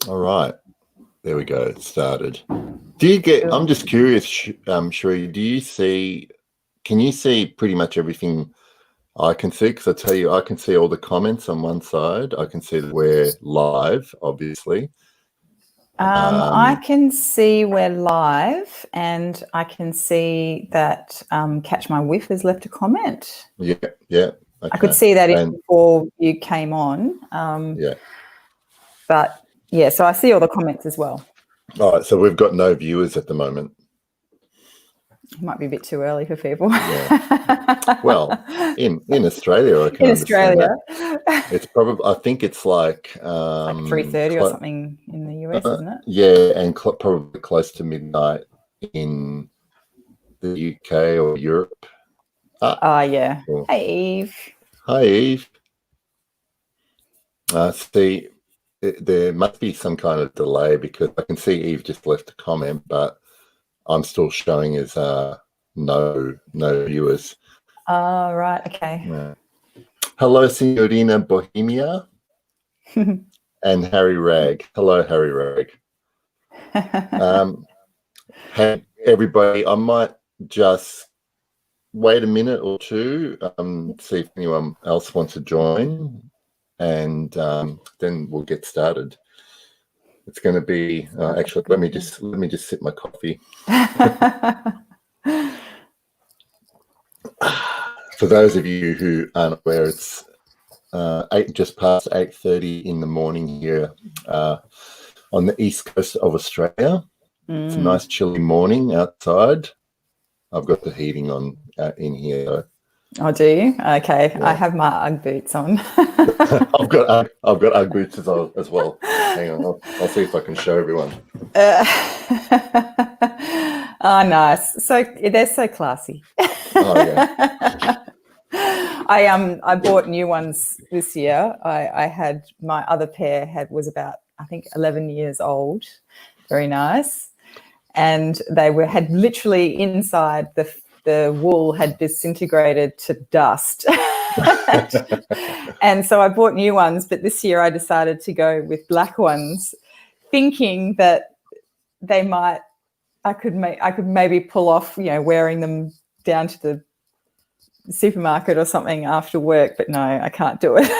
All right. There we go. It started. Do you get, I'm just curious, Cherie, can you see pretty much everything I can see? Because I tell you, I can see all the comments on one side. I can see that we're live, obviously. I can see we're live, and I can see that Catch My Whiff has left a comment. Yeah. Okay. I could see that before you came on. But, yeah, so I see all the comments as well. All right, so we've got no viewers at the moment. It might be a bit too early for people. Yeah. Well, in Australia, I can understand that. It's probably, I think it's like 3:30 or something in the US, isn't it? Yeah, and probably close to midnight in the UK or Europe. Yeah. Cool. Hey, Eve. Hi, Eve. See, there must be some kind of delay because I can see Eve just left a comment, but I'm still showing as no viewers. Oh, right. Okay. Yeah. Hello, Signorina Bohemia and Harry Rag. Hello, Harry Rag. Hey, everybody, I might just wait a minute or two, see if anyone else wants to join, and then we'll get started. It's going to be actually. Let me just sip my coffee. For those of you who aren't aware, it's just past 8:30 in the morning here on the east coast of Australia. It's a nice chilly morning outside. I've got the heating on in here. Oh, do you? Okay, yeah. I have my Ugg boots on. I've got Ugg boots as well. Hang on, I'll see if I can show everyone. Oh, nice. So they're so classy. Oh yeah. I bought new ones this year. I had my other pair was about, I think, 11 years old. Very nice. And they had literally inside the wool had disintegrated to dust. And so I bought new ones, but this year I decided to go with black ones, thinking that I could maybe pull off, wearing them down to the supermarket or something after work, but no, I can't do it.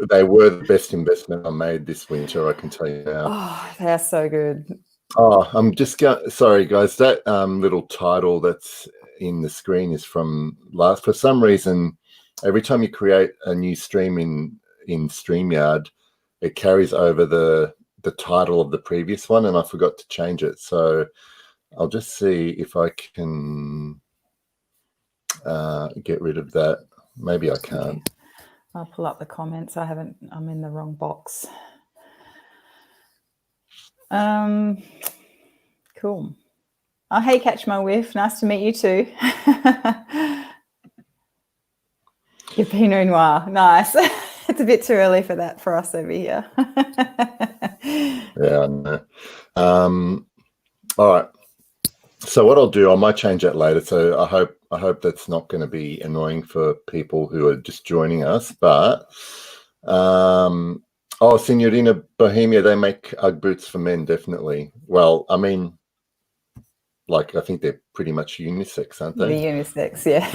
They were the best investment I made this winter, I can tell you now. Oh, they're so good. Oh, I'm just sorry, guys. That little title that's in the screen is from for some reason, every time you create a new stream in StreamYard, it carries over the title of the previous one, and I forgot to change it. So I'll just see if I can get rid of that. Maybe I can't. Okay. I'll pull up the comments. I'm in the wrong box. Cool. Oh, hey, Catch My Whiff. Nice to meet you too. Your Pinot Noir. Nice. It's a bit too early for that for us over here. Yeah, I know. All right. So what I'll do, I might change that later. So I hope that's not going to be annoying for people who are just joining us. But Signorina Bohemia, they make Ugg boots for men, definitely. Well, I mean, like, I think they're pretty much unisex, aren't they? They're unisex, yeah.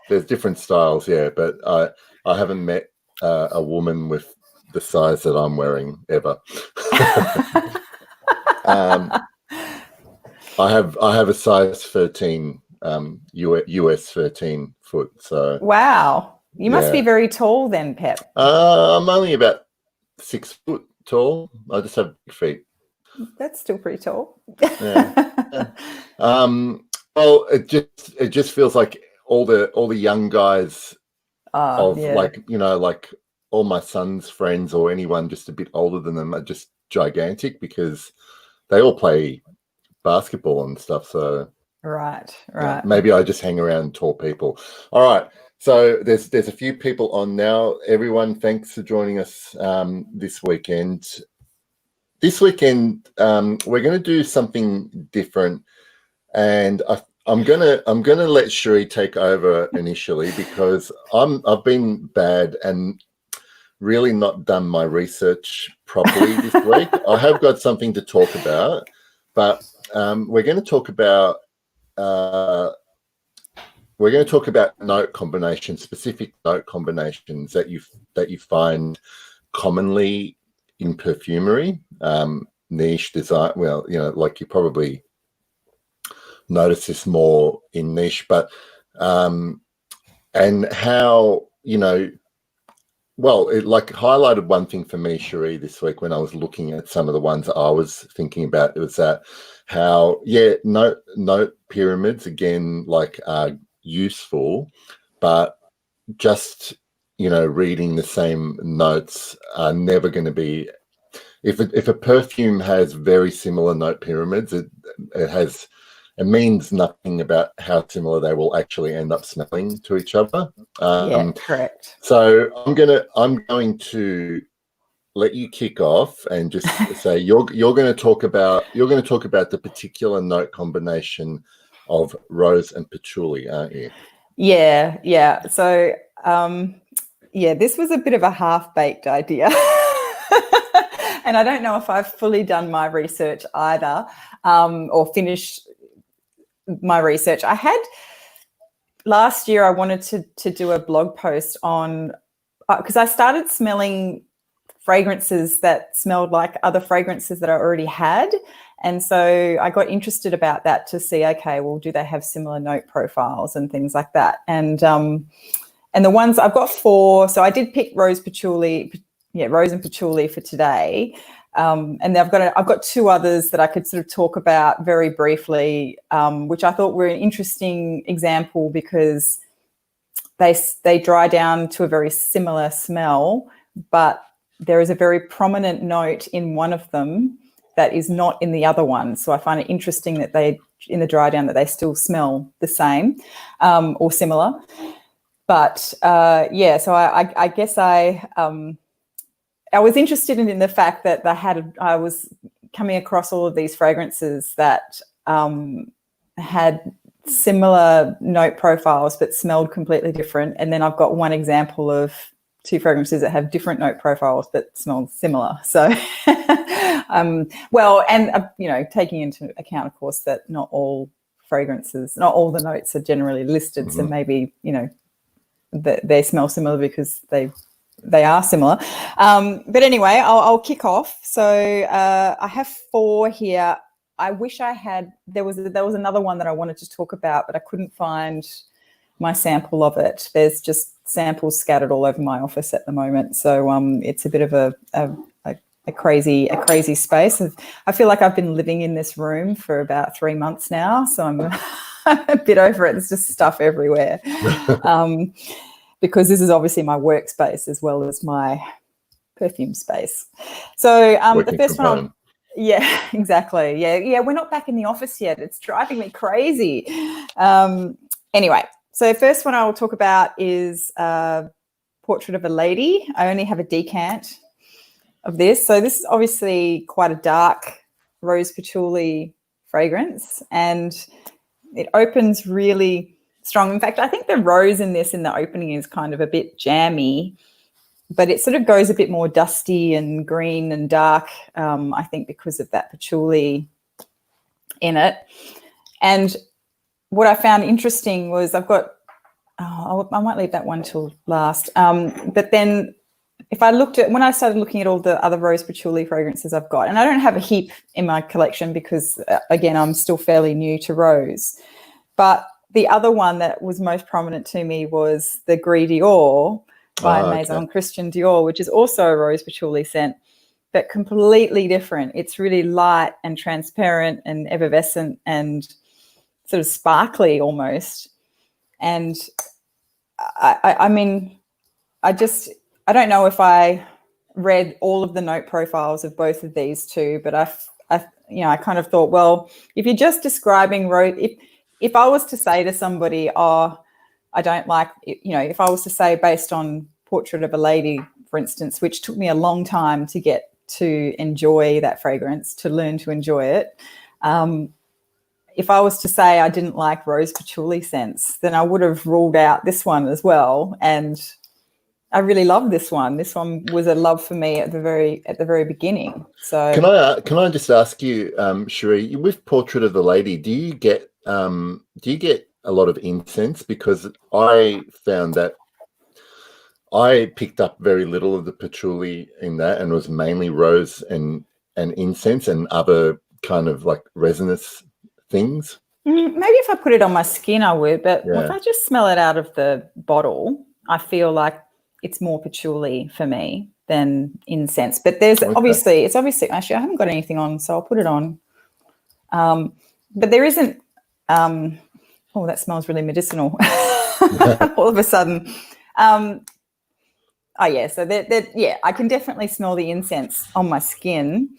There's different styles, yeah. But I haven't met a woman with the size that I'm wearing ever. I have a size 13, US 13 foot. So wow, you must be very tall then, Pep. I'm only about 6 foot tall. I just have big feet. That's still pretty tall. Yeah. Well, it just feels like all the young guys like all my son's friends or anyone just a bit older than them are just gigantic because they all play basketball and stuff. So right. Yeah, maybe I just hang around tall people. All right. So there's a few people on now. Everyone, thanks for joining us this weekend. This weekend, we're going to do something different, and I'm gonna let Cherie take over initially because I've been bad, and really not done my research properly this week. I have got something to talk about, but we're going to talk about note combinations, specific note combinations that you find commonly in perfumery, niche design. Well, like you probably notice this more in niche, but and how well, it like highlighted one thing for me, Cherie, this week when I was looking at some of the ones I was thinking about. It was that how note pyramids again like are useful, but just reading the same notes are never going to be. If a perfume has very similar note pyramids, it means nothing about how similar they will actually end up smelling to each other. Yeah, correct. So I'm going to let you kick off and just say you're going to talk about the particular note combination of rose and patchouli, aren't you? Yeah. So this was a bit of a half-baked idea. And I don't know if I've fully done my research either, or finished my research. I had last year, I wanted to do a blog post on, because I started smelling fragrances that smelled like other fragrances that I already had. And so I got interested about that to see, okay, well, do they have similar note profiles and things like that? And the ones I've got 4, so I did pick rose and patchouli for today. And I've got 2 others that I could sort of talk about very briefly, which I thought were an interesting example because they dry down to a very similar smell, but there is a very prominent note in one of them that is not in the other one. So I find it interesting that in the dry down, that they still smell the same or similar. But so I guess I was interested in the fact that I was coming across all of these fragrances that had similar note profiles but smelled completely different. And then I've got one example of 2 fragrances that have different note profiles but smell similar. So, taking into account, of course, that not all the notes are generally listed. Mm-hmm. So maybe, they smell similar because they are similar. But anyway, I'll kick off. So I have 4 here. I wish I had, there was another one that I wanted to talk about, but I couldn't find my sample of it. There's just samples scattered all over my office at the moment. So it's a bit of a crazy space. I feel like I've been living in this room for about 3 months now. So I'm a bit over it. There's just stuff everywhere. Because this is obviously my workspace as well as my perfume space. So the first one, yeah, exactly. Yeah, we're not back in the office yet. It's driving me crazy. Anyway, so first one I will talk about is Portrait of a Lady. I only have a decant of this. So this is obviously quite a dark rose patchouli fragrance, and it opens really strong. In fact, I think the rose in the opening is kind of a bit jammy, but it sort of goes a bit more dusty and green and dark, I think because of that patchouli in it. And what I found interesting was I might leave that one till last. But then when I started looking at all the other rose patchouli fragrances I've got, and I don't have a heap in my collection because, again, I'm still fairly new to rose, but the other one that was most prominent to me was the Gris Dior by Maison Christian Dior, which is also a rose patchouli scent, but completely different. It's really light and transparent and effervescent and sort of sparkly almost. And I don't know if I read all of the note profiles of both of these 2, but I kind of thought, well, if you're just describing rose, if I was to say to somebody, I don't like, if I was to say based on Portrait of a Lady, for instance, which took me a long time to get to enjoy that fragrance, to learn to enjoy it. If I was to say I didn't like rose patchouli scents, then I would have ruled out this one as well. And I really love this one. This one was a love for me at the very beginning. So Can I just ask you, Cherie, with Portrait of the Lady, do you get a lot of incense? Because I found that I picked up very little of the patchouli in that, and it was mainly rose and incense and other kind of like resinous things. maybe if I put it on my skin, I would. But if Yeah. I just smell it out of the bottle, I feel like it's more patchouli for me than incense. But there's obviously actually I haven't got anything on, so I'll put it on. But there isn't. Oh, that smells really medicinal. All of a sudden. Oh yeah, so yeah, I can definitely smell the incense on my skin,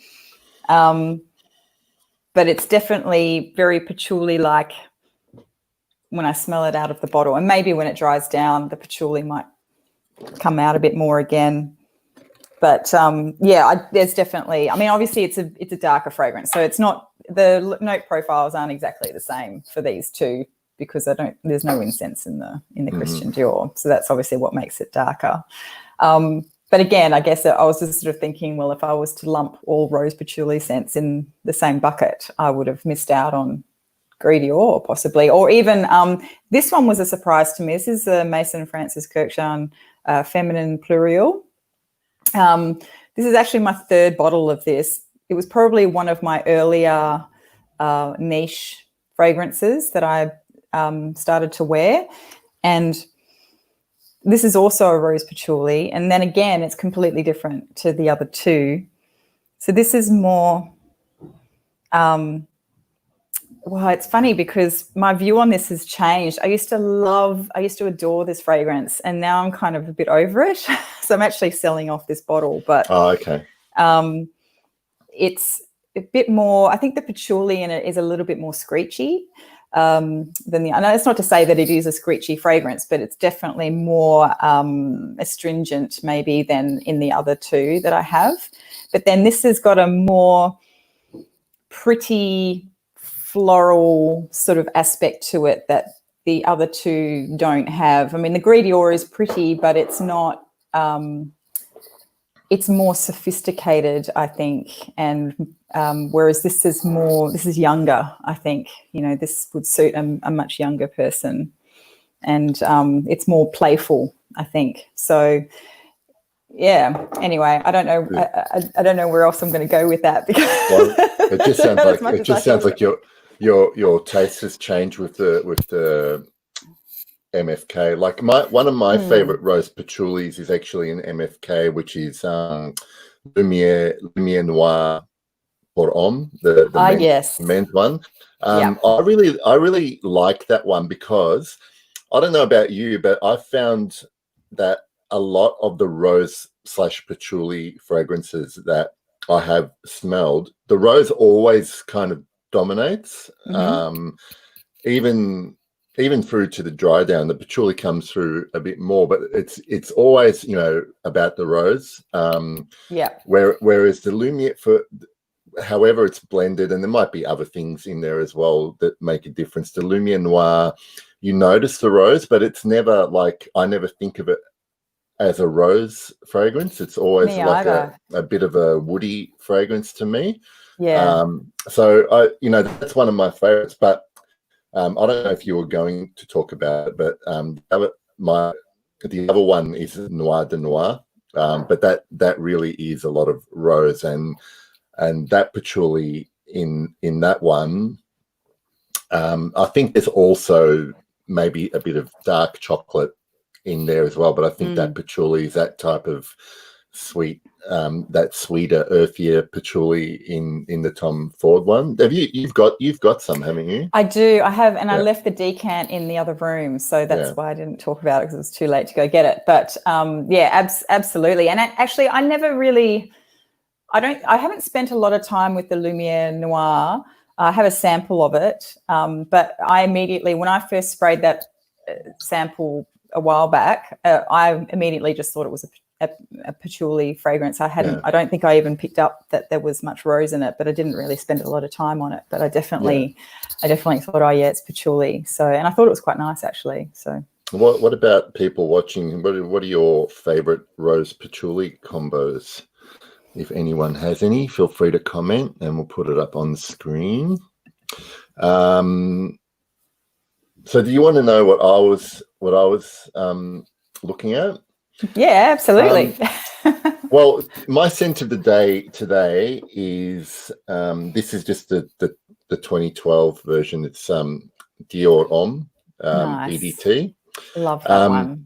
but it's definitely very patchouli-like when I smell it out of the bottle. And maybe when it dries down, the patchouli might come out a bit more again. But yeah, there's definitely. I mean, obviously, it's a darker fragrance, so it's not, the note profiles aren't exactly the same for these two because there's no incense in the Christian Dior, so that's obviously what makes it darker. But again, I guess I was just sort of thinking, well, if I was to lump all rose patchouli scents in the same bucket, I would have missed out on Gris Dior possibly, or even this one was a surprise to me. This is the Maison Francis Kurkdjian Feminine Plurial. This is actually my third bottle of this. It was probably one of my earlier niche fragrances that I started to wear, and this is also a rose patchouli, and then again it's completely different to the other two. So this is more well, it's funny because my view on this has changed. I used to adore this fragrance, and now I'm kind of a bit over it. So I'm actually selling off this bottle, but okay. It's a bit more, I think the patchouli in it is a little bit more screechy than I know it's not to say that it is a screechy fragrance, but it's definitely more astringent maybe than in the other two that I have. But then this has got a more pretty floral sort of aspect to it that the other two don't have. I mean, the Gris Dior is pretty, but it's not, it's more sophisticated, I think. And whereas this is younger, I think, this would suit a much younger person. And it's more playful, I think. So, yeah. Anyway, I don't know. I don't know where else I'm going to go with that because it just sounds like your taste has changed with the MFK. Like one of my favorite rose patchoulis is actually an MFK, which is Lumiere Noir pour Homme, the men's one. I really like that one because I don't know about you, but I found that a lot of the rose / patchouli fragrances that I have smelled, the rose always kind of dominates. Even through to the dry down, the patchouli comes through a bit more, but it's always about the rose. Whereas the Lumiere, however it's blended, and there might be other things in there as well that make a difference. The Lumiere Noir, you notice the rose, but it's never like, I never think of it as a rose fragrance. It's always like a bit of a woody fragrance to me. Yeah. So that's one of my favorites, but I don't know if you were going to talk about it, but the other one is Noir de Noir, but that really is a lot of rose, and that patchouli in that one, I think there's also maybe a bit of dark chocolate in there as well, but I think that patchouli is that type of sweet, that sweeter, earthier patchouli in the Tom Ford one. You've got some, haven't you? I do. I have, and I left the decant in the other room, so that's why I didn't talk about it because it was too late to go get it. But absolutely. And actually, I never really, I haven't spent a lot of time with the Lumiere Noir. I have a sample of it, but I immediately, when I first sprayed that sample a while back, I immediately just thought it was a patchouli fragrance. I don't think I even picked up that there was much rose in it, but I didn't really spend a lot of time on it. But I definitely thought, oh yeah, it's patchouli. So, and I thought it was quite nice actually. So What about people watching? What are your favorite rose patchouli combos? If anyone has any, feel free to comment and we'll put it up on the screen. So do you want to know what I was looking at? Yeah, absolutely. Well, my scent of the day today is this is just the 2012 version. It's Dior Homme Nice. EDT. Love that one.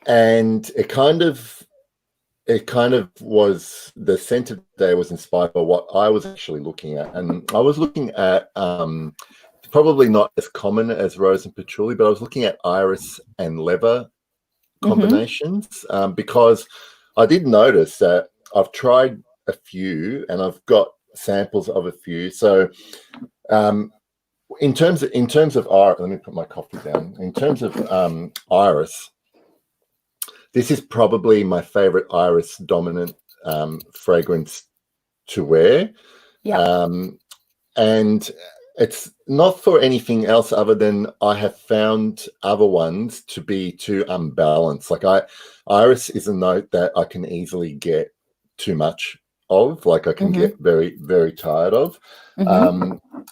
And it kind of was, the scent of the day was inspired by what I was actually looking at. And I was looking at probably not as common as rose and patchouli, but I was looking at iris and leather combinations because I did notice that I've tried a few and I've got samples of a few. So in terms of iris, let me put my coffee down. In terms of iris, this is probably my favorite iris dominant fragrance to wear. Yeah. And it's not for anything else other than I have found other ones to be too unbalanced. Like iris is a note that I can easily get too much of. Like I can get very, very tired of.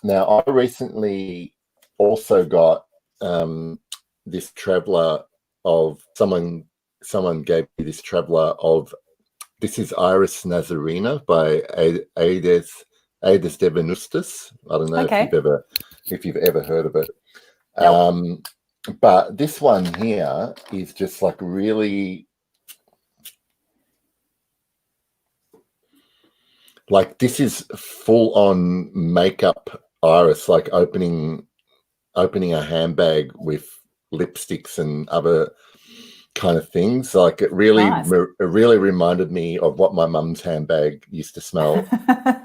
Now I recently also got this traveler of someone gave me this traveler of, this is Iris Nazarena by Aedes Devenustus. I don't know if you've ever heard of it. Nope. But this one here is just like really, like this is full on makeup iris, like opening a handbag with lipsticks and other kind of things. Like it really reminded me of what my mum's handbag used to smell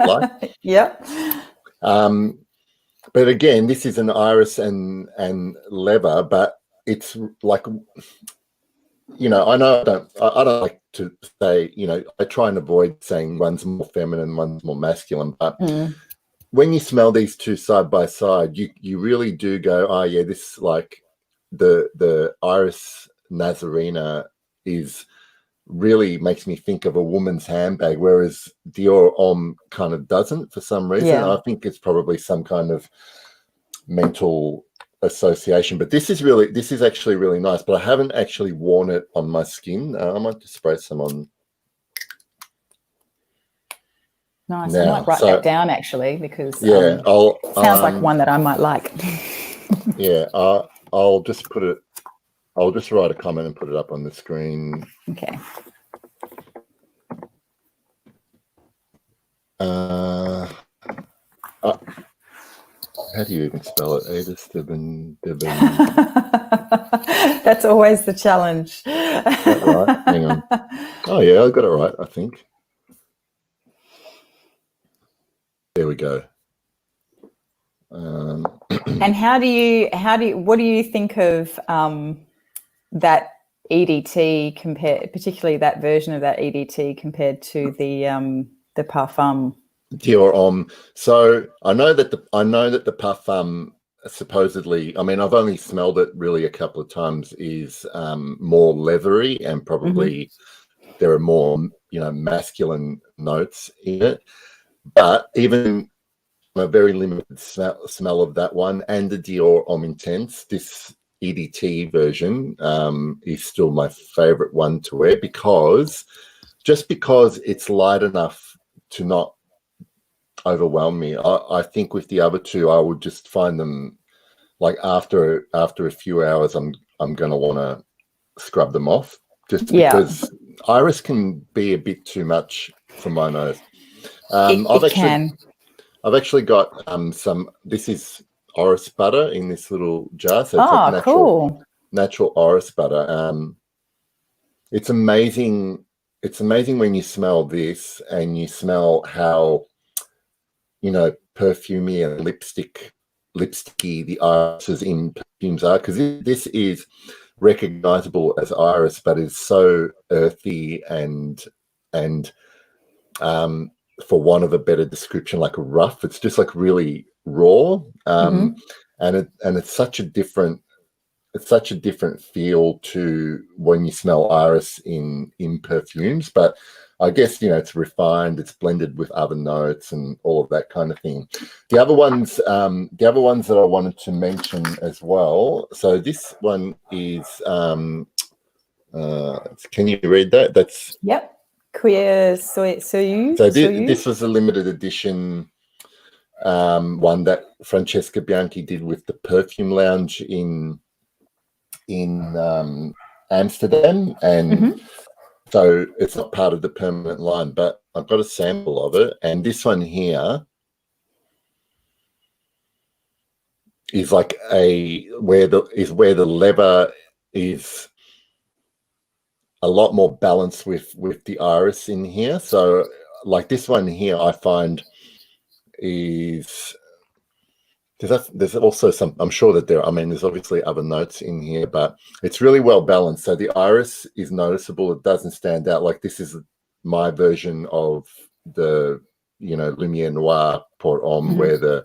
like. Yep. But again, this is an iris and leather, but it's like, you know, I don't like to say, you know, I try and avoid saying one's more feminine, one's more masculine, but when you smell these two side by side, you really do go, oh yeah, this, like the Iris Nazarena is really makes me think of a woman's handbag, whereas Dior Homme kind of doesn't for some reason. Yeah. I think it's probably some kind of mental association, but this is actually really nice, but I haven't actually worn it on my skin. I might just spray some on. Nice. I might write that down actually, because yeah, sounds like one that I might like. Yeah, I'll just put it. I'll just write a comment and put it up on the screen. Okay. How do you even spell it? Aedes That's always the challenge. That right? Hang on. Oh yeah, I got it right, I think. There we go. And what do you think of that EDT compared, particularly that version of that EDT compared to the Parfum? Dior Homme. So I know that the Parfum supposedly, I mean, I've only smelled it really a couple of times, is more leathery and probably there are more, you know, masculine notes in it. But even a very limited smell of that one and the Dior Homme Intense, this EDT version is still my favorite one to wear, because it's light enough to not overwhelm me. I think with the other two, I would just find them, like after a few hours, I'm going to want to scrub them off, just because iris can be a bit too much for my nose. I've actually got some. This is orris butter in this little jar, so it's like natural orris butter. It's amazing. It's amazing when you smell this and you smell how, you know, perfumey and lipsticky the irises in perfumes are, because this is recognizable as iris, but is so earthy and for want of a better description, like rough. It's just like really raw, and it's such a different such a different feel to when you smell iris in perfumes, but I guess, it's refined, it's blended with other notes and all of that kind of thing. The other ones that I wanted to mention as well. So this one is, can you read that? That's Yep. Queer Soyuz. so this was a limited edition one that Francesca Bianchi did with the Perfume Lounge in Amsterdam, and so it's not part of the permanent line, but I've got a sample of it, and this one here is like where the leather is a lot more balanced with the iris in here. So like this one here, I find is there's also some, I'm sure that there's obviously other notes in here, but it's really well balanced. So the iris is noticeable. It doesn't stand out. Like this is my version of the, Lumiere Noir Port Homme, where the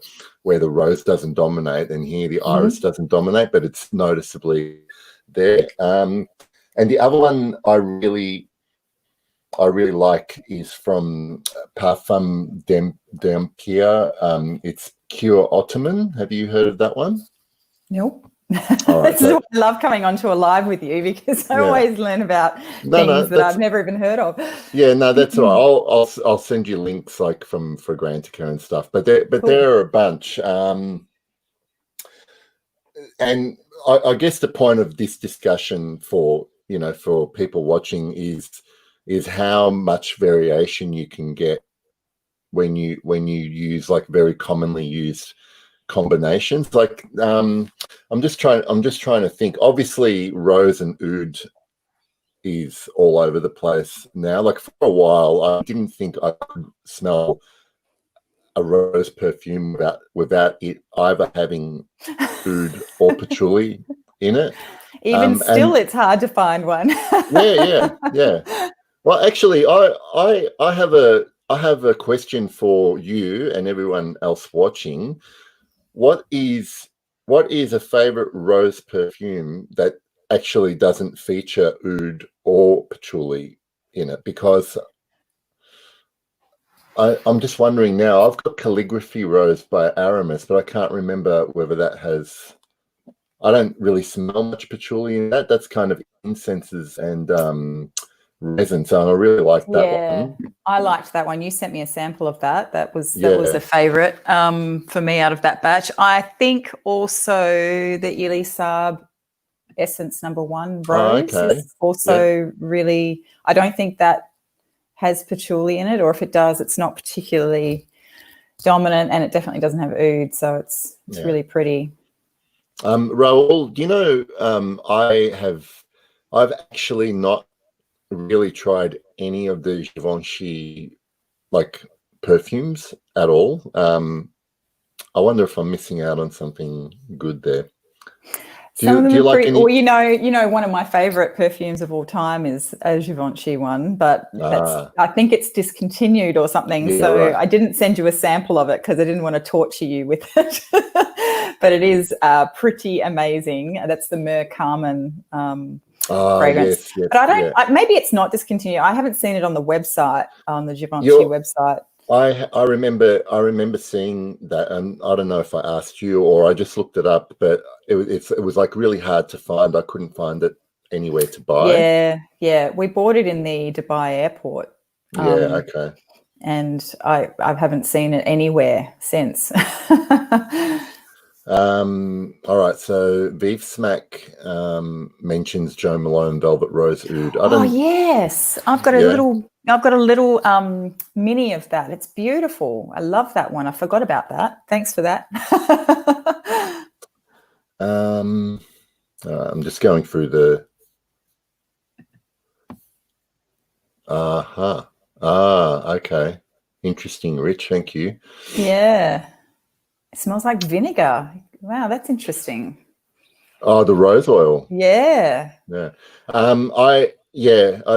rose doesn't dominate, and here the iris doesn't dominate, but it's noticeably there. And the other one I really like is from Parfum d'Empire. It's Cure Ottoman. Have you heard of that one? Nope. All right, This is why I love coming onto a live with you, because I always learn about things that I've never even heard of. Yeah, no, that's all right. I'll send you links like from Fragrantica and stuff. But there are a bunch. And I guess the point of this discussion for people watching is how much variation you can get when you use like very commonly used combinations. Like I'm just trying to think. Obviously, rose and oud is all over the place now. Like for a while, I didn't think I could smell a rose perfume without it either having oud or patchouli in it. Even still, it's hard to find one. Yeah. Well, actually, I have a question for you and everyone else watching. What is a favorite rose perfume that actually doesn't feature oud or patchouli in it? Because I'm just wondering now. I've got Calligraphy Rose by Aramis, but I can't remember whether that has. I don't really smell much patchouli in that. That's kind of incenses and resin. So I really like that one. I liked that one. You sent me a sample of that. That was a favourite for me out of that batch. I think also the Elie Saab Essence No. 1 Rose is also really. I don't think that has patchouli in it, or if it does, it's not particularly dominant, and it definitely doesn't have oud. So it's really pretty. Raoul, do you know, I've actually not really tried any of the Givenchy like perfumes at all. I wonder if I'm missing out on something good there. Do you like any? Well, one of my favorite perfumes of all time is a Givenchy one, but I think it's discontinued or something. I didn't send you a sample of it because I didn't want to torture you with it. But it is pretty amazing. That's the Mer Carmen fragrance. Yes, but maybe it's not discontinued. I haven't seen it on the website, on the Givenchy website. I remember seeing that, and I don't know if I asked you or I just looked it up, but it was like really hard to find. I couldn't find it anywhere to buy. Yeah. We bought it in the Dubai airport. Okay. And I haven't seen it anywhere since. All right, so Vive Smack mentions Jo Malone Velvet Rose Oud. Yes, I've got a little mini of that. It's beautiful. I love that one. I forgot about that. Thanks for that. I'm just going through the. Okay. Interesting, Rich. Thank you. Yeah. It smells like vinegar. Wow, that's interesting. Oh, the rose oil. Yeah. Yeah.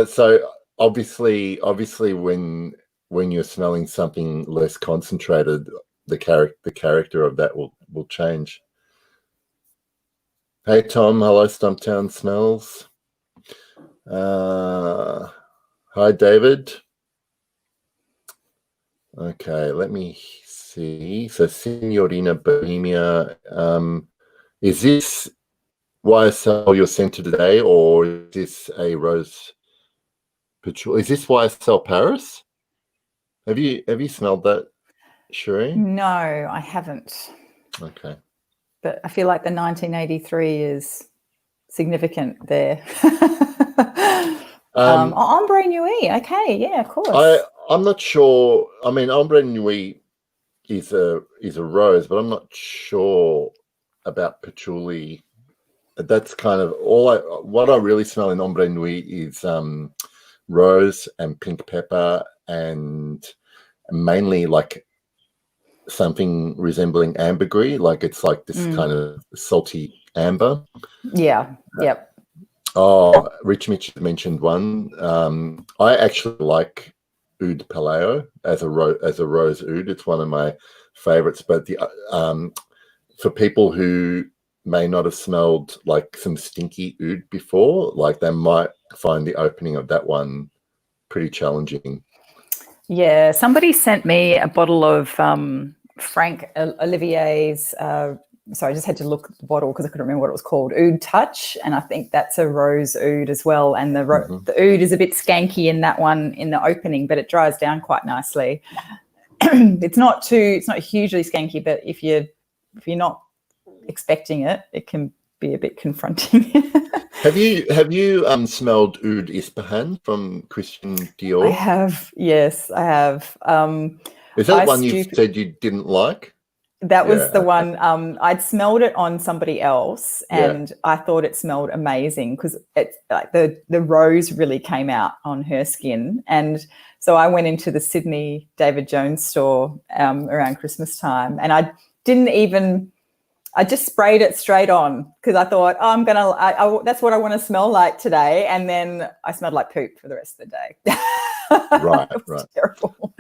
So obviously when you're smelling something less concentrated, the character of that will change. Hey Tom, hello Stumptown Smells. Hi David. Okay, let me see. So Signorina Bohemia, is this YSL your center today, or is this a Rose Patchouli? Is this YSL Paris? Have you smelled that, Cherie? No, I haven't. Okay. But I feel like the 1983 is significant there. Ombre Nuit. Okay, yeah, of course. I'm not sure. I mean, Ombre Nuit is a rose, but I'm not sure about Patchouli. That's kind of what I really smell in Ombre Nuit is rose and pink pepper, and mainly like something resembling ambergris, like it's like this kind of salty amber. Yeah. Yep. Oh, Rich Mitch mentioned one. I actually like Oud Paleo as a rose oud. It's one of my favorites. But the for people who may not have smelled like some stinky oud before, like they might find the opening of that one pretty challenging. Yeah, somebody sent me a bottle of Frank Olivier's. Sorry, I just had to look at the bottle because I couldn't remember what it was called. Oud Touch, and I think that's a rose oud as well. And the oud is a bit skanky in that one in the opening, but it dries down quite nicely. It's not hugely skanky, but if you're not expecting it, it can be a bit confronting. Have you smelled Oud Ispahan from Christian Dior? I have, yes, I have. Is that one you said you didn't like? That was the one. I'd smelled it on somebody else, and I thought it smelled amazing because it's like the rose really came out on her skin. And so I went into the Sydney David Jones store around Christmas time, and I just sprayed it straight on because I thought, that's what I want to smell like today. And then I smelled like poop for the rest of the day. Right. Terrible.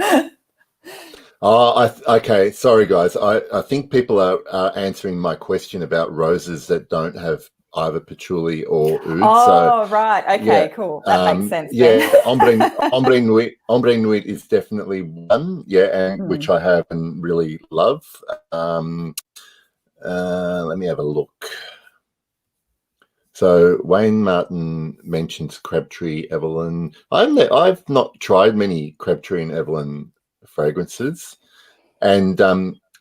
Okay. Sorry, guys. I think people are answering my question about roses that don't have either patchouli or oud. Right. Okay, cool. That makes sense. Yeah, Ombre Nuit is definitely one. Yeah, and which I have and really love. Let me have a look. So Wayne Martin mentions Crabtree Evelyn. I've not tried many Crabtree and Evelyn fragrances, and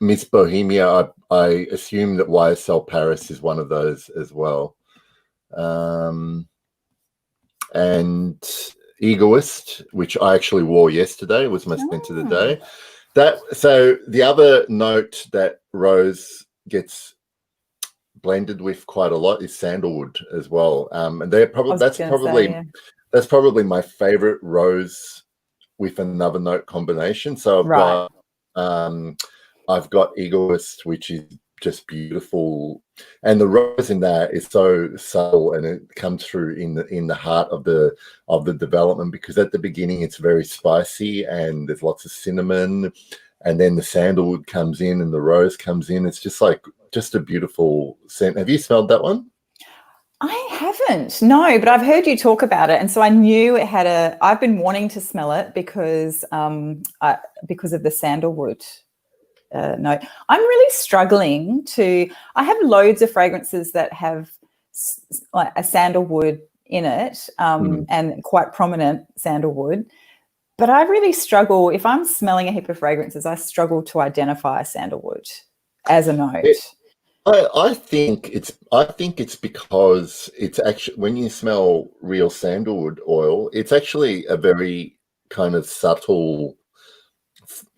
Miss Bohemia, I assume that YSL Paris is one of those as well, and Egoist, which I actually wore yesterday, was my scent of the day. So the other note that Rose gets blended with quite a lot is Sandalwood as well, and that's probably my favorite rose with another note combination. So I've got Egoist, which is just beautiful, and the rose in that is so subtle, and it comes through in the heart of the development, because at the beginning it's very spicy and there's lots of cinnamon, and then the sandalwood comes in and the rose comes in. It's just a beautiful scent. Have you smelled that one? I haven't, no, but I've heard you talk about it, and so I knew it had I've been wanting to smell it because of the sandalwood note. I'm really struggling I have loads of fragrances that have like a sandalwood in it, and quite prominent sandalwood. But I really struggle, if I'm smelling a heap of fragrances, I struggle to identify sandalwood as a note. I think it's because it's actually, when you smell real sandalwood oil, it's actually a very kind of subtle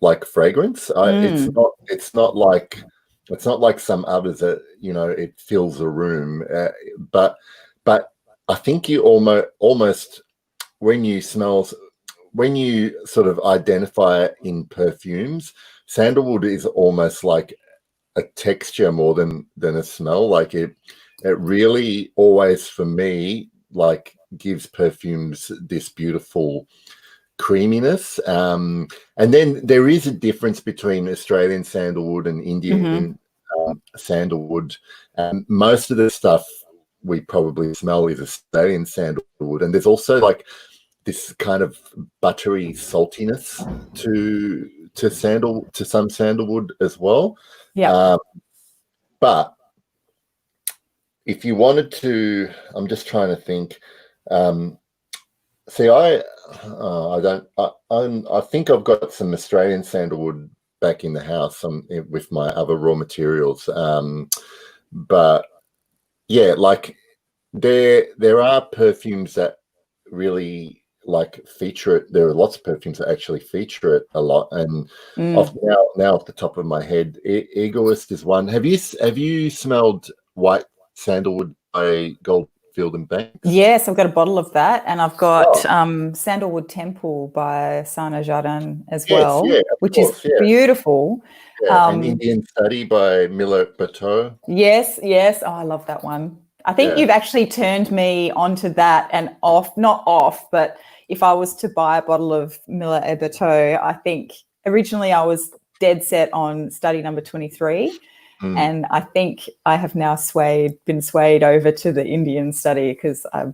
like fragrance. It's not like some others that, it fills a room, but I think you almost when you sort of identify it in perfumes, sandalwood is almost like a texture more than a smell. Like it really always, for me, like gives perfumes this beautiful creaminess. And then there is a difference between Australian sandalwood and Indian sandalwood. Most of the stuff we probably smell is Australian sandalwood, and there's also like this kind of buttery saltiness to some sandalwood as well. Yeah. But if you wanted to, I'm just trying to think. See, I don't. I think I've got some Australian sandalwood back in the house with my other raw materials. But yeah, like there are perfumes that really like feature it. There are lots of perfumes that actually feature it a lot. And now off the top of my head, Egoist is one. Have you smelled White Sandalwood by Goldfield and Banks? Yes, I've got a bottle of that, and I've got Sandalwood Temple by Sana Jardin as well, which is beautiful. Yeah, an Indian Study by Miller Bateau. Yes. Oh, I love that one. I think you've actually turned me onto that and not off, but if I was to buy a bottle of Miller et Bateau, I think originally I was dead set on study number 23. And I think I have now been swayed over to the Indian study because I've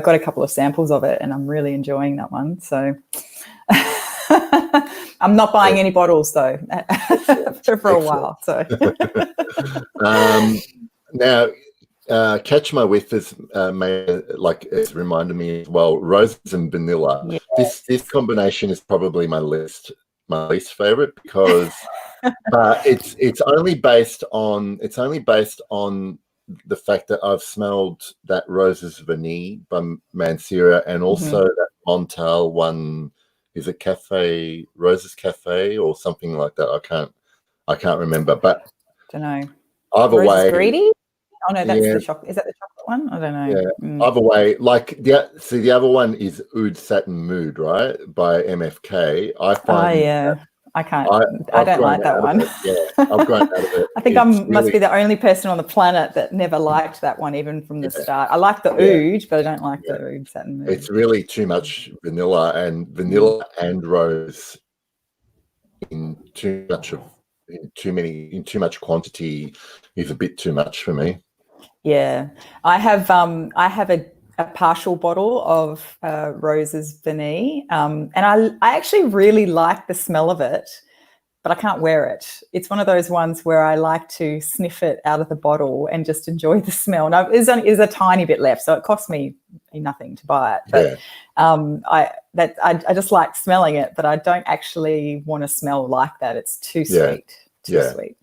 got a couple of samples of it and I'm really enjoying that one. So I'm not buying any bottles though for a while. So now, Catch My Whiff has it's reminded me as well. Roses and vanilla. Yes. This combination is probably my least favorite because it's only based on the fact that I've smelled that Roses Vanille by Mansera and also that Montal one. Is it Roses Cafe or something like that? I can't remember, but don't know. Either way, Greedy? Oh no, that's the chocolate. Is that the chocolate one? I don't know. Yeah. Either way, like the other one is Oud Satin Mood, right, by MFK. I find. I can't. I don't like that one. Yeah, I've grown out of it. I think must be the only person on the planet that never liked that one, even from the start. I like the oud, but I don't like the Oud Satin Mood. It's really too much vanilla and rose in too much quantity is a bit too much for me. Yeah, I have a partial bottle of Roses Vanille, and I actually really like the smell of it, but I can't wear it. It's one of those ones where I like to sniff it out of the bottle and just enjoy the smell. Now, there's a tiny bit left, so it cost me nothing to buy it. But I just like smelling it, but I don't actually want to smell like that. It's too sweet. Too sweet.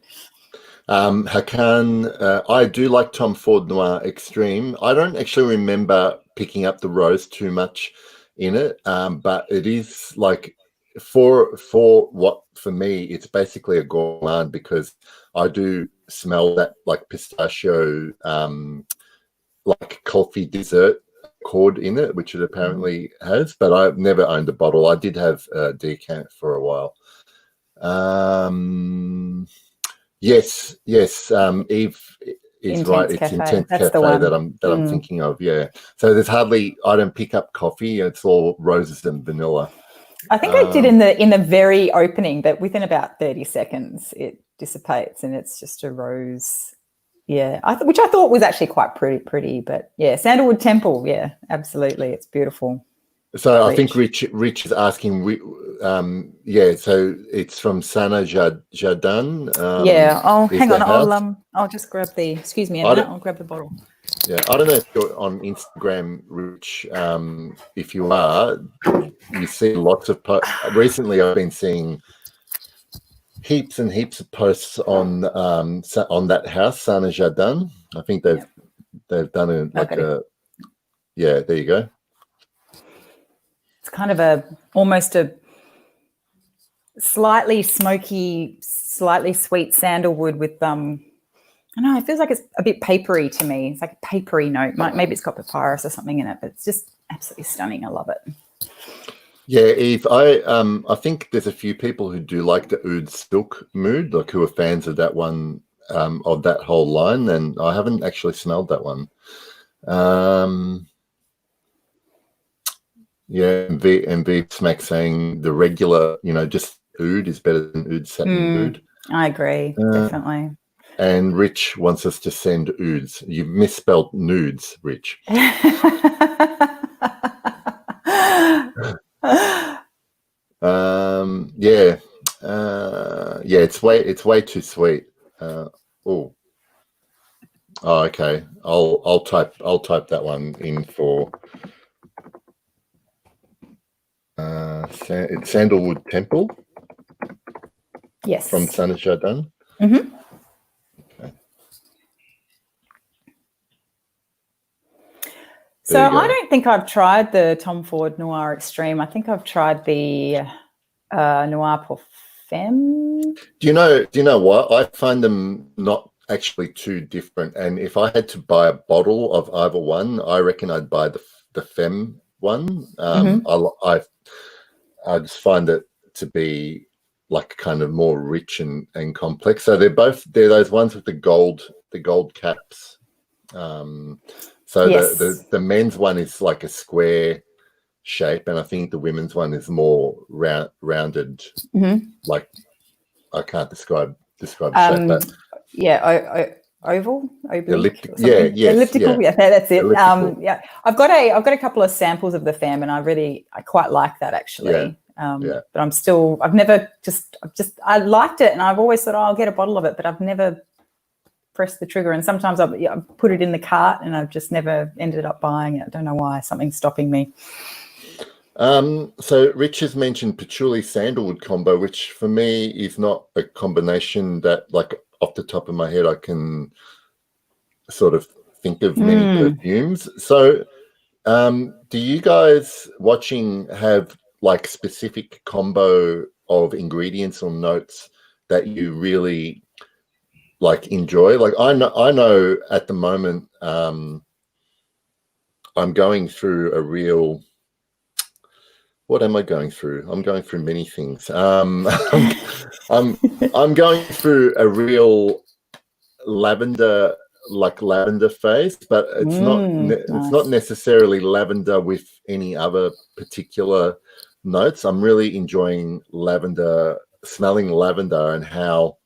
Hakan, I do like Tom Ford Noir Extreme. I don't actually remember picking up the rose too much in it, but it is like for me, it's basically a gourmand because I do smell that like pistachio, like coffee dessert chord in it, which it apparently has. But I've never owned a bottle. I did have a decant for a while. Yes. Eve is right. It's Intense Cafe that I'm thinking of. Yeah. So I don't pick up coffee. It's all roses and vanilla. I think I did in the very opening, but within about 30 seconds it dissipates and it's just a rose. Yeah, which I thought was actually quite pretty. But yeah, Sandalwood Temple. Yeah, absolutely, it's beautiful. So I think Rich is asking. So it's from Sana Jardin. Oh, hang on. I'll just grab the. Excuse me a minute. I'll grab the bottle. Yeah, I don't know if you're on Instagram, Rich. If you are, you see lots of recently. I've been seeing heaps and heaps of posts on that house, Sana Jardin. I think they've done there you go. It's kind of almost a slightly smoky, slightly sweet sandalwood with I don't know, it feels like it's a bit papery to me. It's like a papery note. Maybe it's got papyrus or something in it, but it's just absolutely stunning. I love it. Yeah, Eve, I think there's a few people who do like the Oud Silk Mood, like who are fans of that one, of that whole line, and I haven't actually smelled that one. And V Smack saying the regular, just Oud is better than Oud Satin Mood. I agree, definitely. And Rich wants us to send ouds. You've misspelled nudes, Rich. Yeah. Yeah, it's way too sweet. Oh, okay. I'll type that one in for it's Sandalwood Temple. Yes. From Sana Jardin. Mm-hmm. Okay. So I don't think I've tried the Tom Ford Noir Extreme. I think I've tried the Noir Parfum. Do you know what? I find them not actually too different. And if I had to buy a bottle of either one, I reckon I'd buy the Femme one. I just find it to be like kind of more rich and complex. So they're those ones with the gold caps. So yes. the men's one is like a square shape, and I think the women's one is more rounded. Like I can't describe the shape, but oval, elliptical. Elliptical. Yeah, that's it. Elliptical. Yeah, I've got a couple of samples of the Femme, and I quite like that actually. But I've never I liked it, and I've always thought, I'll get a bottle of it, but I've never pressed the trigger. And sometimes I've put it in the cart, and I've just never ended up buying it. I don't know why. Something's stopping me. So Rich has mentioned Patchouli Sandalwood combo, which for me is not a combination that, like, off the top of my head, I can sort of think of many perfumes. So do you guys watching have like specific combo of ingredients or notes that you really like enjoy? Like I know at the moment I'm going through a real what am I going through? I'm going through many things. I'm going through a real lavender phase, but it's not necessarily lavender with any other particular notes. I'm really enjoying smelling lavender and how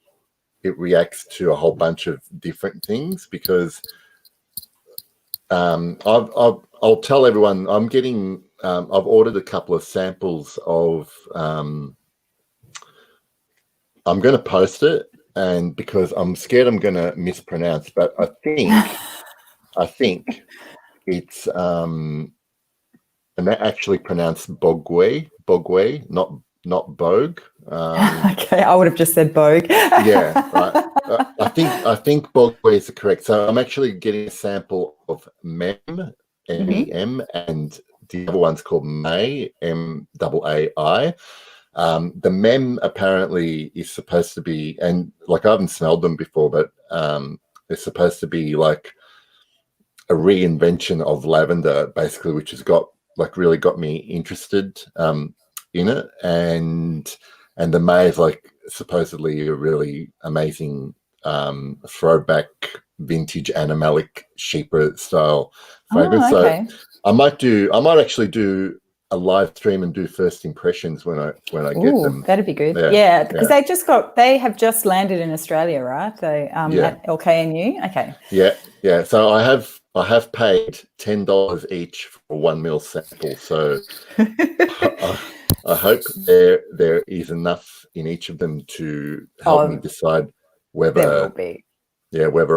it reacts to a whole bunch of different things, because I'll tell everyone I'm getting I've ordered a couple of samples of I'm going to post it, and because I'm scared I'm going to mispronounce, but I think it's and that actually pronounced Bogwe, not Bogue. Okay, I would have just said Bogue. Yeah, right. I think Bogwe is correct. So I'm actually getting a sample of MEM, MEM, and the other one's called May, MAAI. The MEM apparently is supposed to be, and like I haven't smelled them before, but it's supposed to be like a reinvention of lavender, basically, which has really got me interested in it. And the May is like supposedly a really amazing throwback vintage animalic Chypre style fragrance. Oh, okay. So I might actually do a live stream and do first impressions when I get them. That'd be good. Yeah, because they have just landed in Australia, right? They at LKNU. Okay. Yeah. So I have paid $10 each for 1 ml sample. So I hope there is enough in each of them to help me decide whether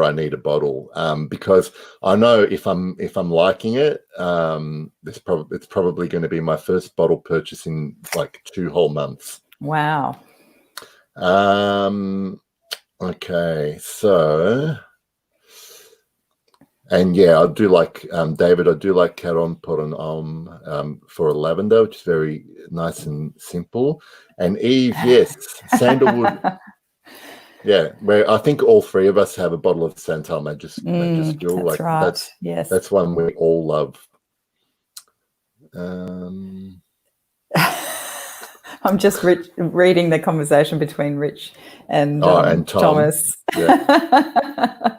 I need a bottle. Because I know if I'm liking it, it's probably going to be my first bottle purchase in like 2 whole months. Wow. Okay, so. And yeah, I do like David. I do like Caron pour un homme for a lavender, which is very nice and simple. And Eve, yes, Sandalwood. Yeah, where I think all three of us have a bottle of Santal Majuscule. That's like right. Yes, that's one we all love. I'm just reading the conversation between Rich and Thomas. Yeah.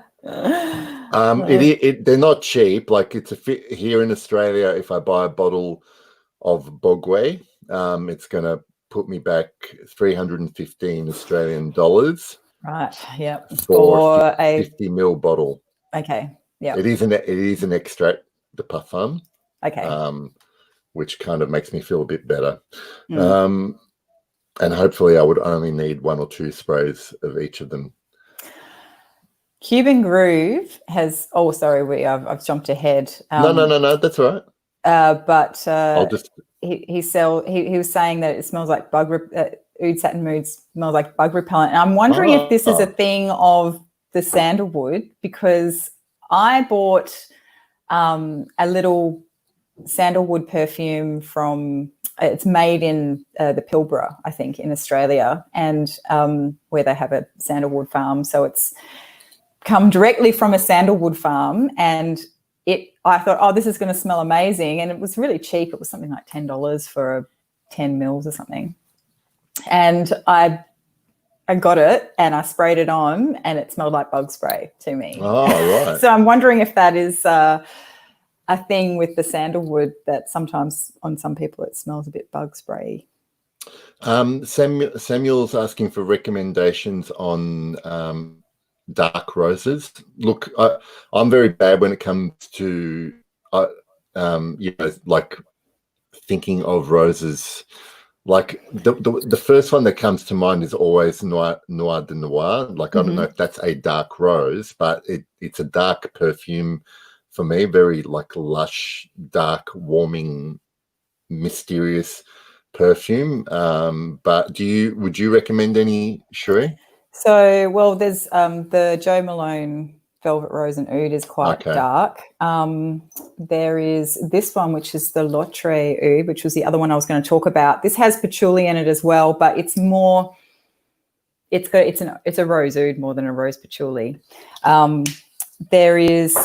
They're not cheap. Like it's here in Australia. If I buy a bottle of Bogwe, it's going to put me back 315 Australian dollars. Right. Yep. for For a 50 ml bottle. okay. Yeah. It is an extract de parfum, Okay. which kind of makes me feel a bit better. Mm. And hopefully I would only need 1 or 2 sprays of each of them. Cuban Groove has. Oh, sorry, I've jumped ahead. No, that's all right. But I'll just. he was saying that it smells like Oud Satin Mood smells like bug repellent. And I'm wondering if this is a thing of the sandalwood, because I bought a little sandalwood perfume from. It's made in the Pilbara, I think, in Australia, and where they have a sandalwood farm. So it's come directly from a sandalwood farm, and I thought, oh, this is going to smell amazing, and it was really cheap. It was something like $10 for 10 mils or something, and I got it and I sprayed it on, and it smelled like bug spray to me. Oh, right. So I'm wondering if that is a thing with the sandalwood, that sometimes on some people it smells a bit bug spray. Samuel's asking for recommendations on dark roses. Look, I'm very bad when it comes to like thinking of roses. Like the first one that comes to mind is always Noir de Noir. Like I don't know if that's a dark rose, but it's a dark perfume for me. Very like lush, dark, warming, mysterious perfume. But would you recommend any, Cherie? So, well, there's the Joe Malone Velvet Rose and Oud is quite dark. There is this one, which is the Lotre Oud, which was the other one I was going to talk about. This has patchouli in it as well, but it's more. It's a rose oud more than a rose patchouli. There is